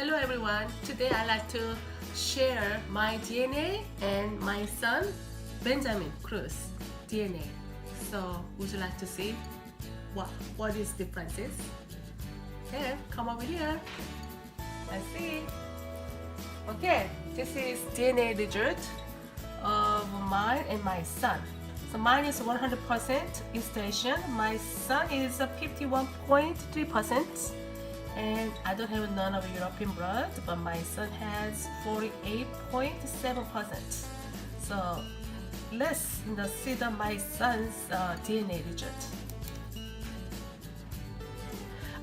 Hello everyone. Today I'd like to share my DNA and my son Benjamin Cruz DNA. So would you like to see what is differences? Okay, come over here. Let's see. Okay, this is DNA result of mine and my son. So mine is 100% East Asian. My son is 51.3%. And I don't have none of European blood, but my son has 48.7%. So let's see my son's DNA result.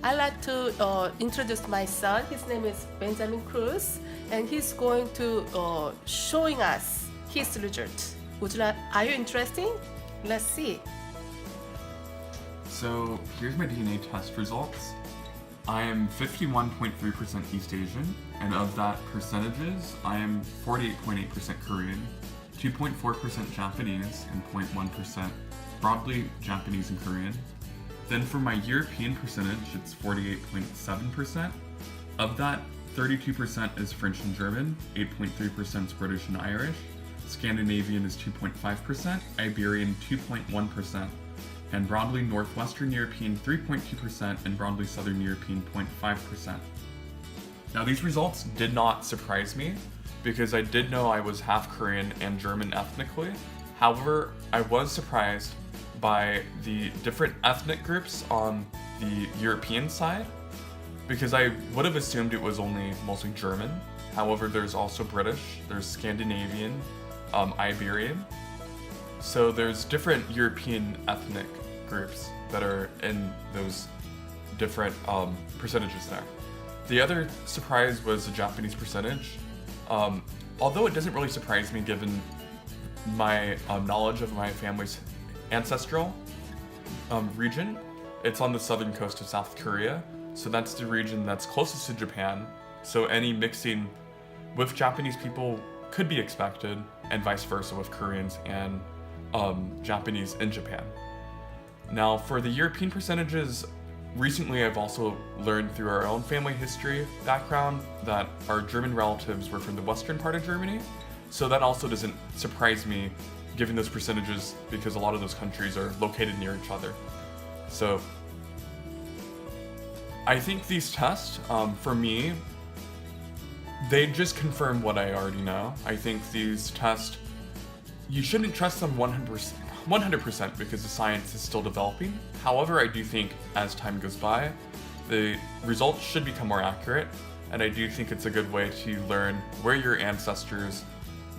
I'd like to introduce my son. His name is Benjamin Cruz, and he's going to showing us his result. Are you interested? Let's see. So here's my DNA test results. I am 51.3% East Asian, and of that percentages, I am 48.8% Korean, 2.4% Japanese, and 0.1% broadly Japanese and Korean. Then for my European percentage, it's 48.7%. Of that, 32% is French and German, 8.3% is British and Irish, Scandinavian is 2.5%, Iberian 2.1%, and broadly Northwestern European 3.2%, and broadly Southern European 0.5%. Now these results did not surprise me, because I did know I was half Korean and German ethnically. However, I was surprised by the different ethnic groups on the European side, because I would have assumed it was only mostly German. However, there's also British, there's Scandinavian, Iberian. So there's different European ethnic groups that are in those different percentages there. The other surprise was the Japanese percentage. Although it doesn't really surprise me given my knowledge of my family's ancestral region. It's on the southern coast of South Korea, so that's the region that's closest to Japan. So any mixing with Japanese people could be expected, and vice versa with Koreans and Japanese in Japan. Now for the European percentages, recently I've also learned through our own family history background that our German relatives were from the western part of Germany, so that also doesn't surprise me given those percentages, because a lot of those countries are located near each other. So I think these tests, for me, they just confirm what I already know. I think these tests, you shouldn't trust them 100% because the science is still developing. However, I do think as time goes by, the results should become more accurate, and I do think it's a good way to learn where your ancestors,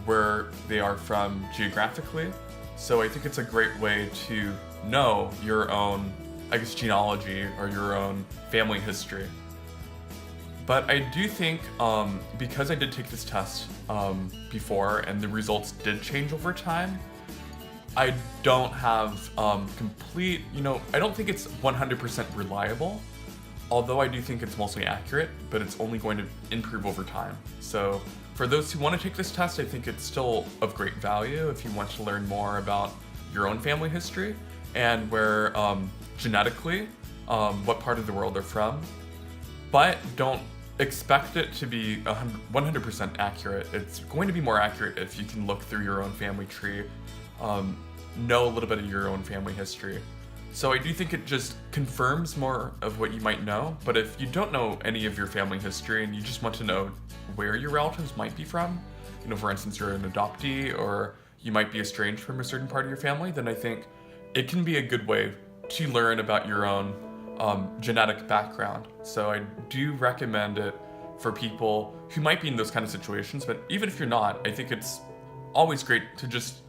where they are from geographically. So I think it's a great way to know your own, genealogy or your own family history. But I do think, because I did take this test before and the results did change over time, I don't have complete, I don't think it's 100% reliable, although I do think it's mostly accurate, but it's only going to improve over time. So for those who want to take this test, I think it's still of great value if you want to learn more about your own family history and where genetically, what part of the world they're from. But don't expect it to be 100% accurate. It's going to be more accurate if you can look through your own family tree, know a little bit of your own family history. So I do think it just confirms more of what you might know, but if you don't know any of your family history and you just want to know where your relatives might be from, for instance, you're an adoptee or you might be estranged from a certain part of your family, then I think it can be a good way to learn about your own genetic background. So I do recommend it for people who might be in those kind of situations, but even if you're not, I think it's always great to just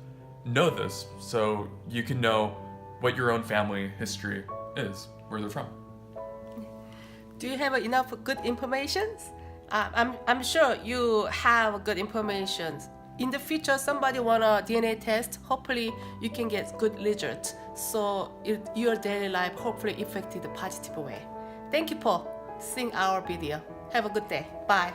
know this so you can know what your own family history is, where they're from. Do you have enough good information? I'm sure you have good information. In the future, somebody want a DNA test, hopefully you can get good results. So your daily life hopefully affected a positive way. Thank you for seeing our video. Have a good day. Bye.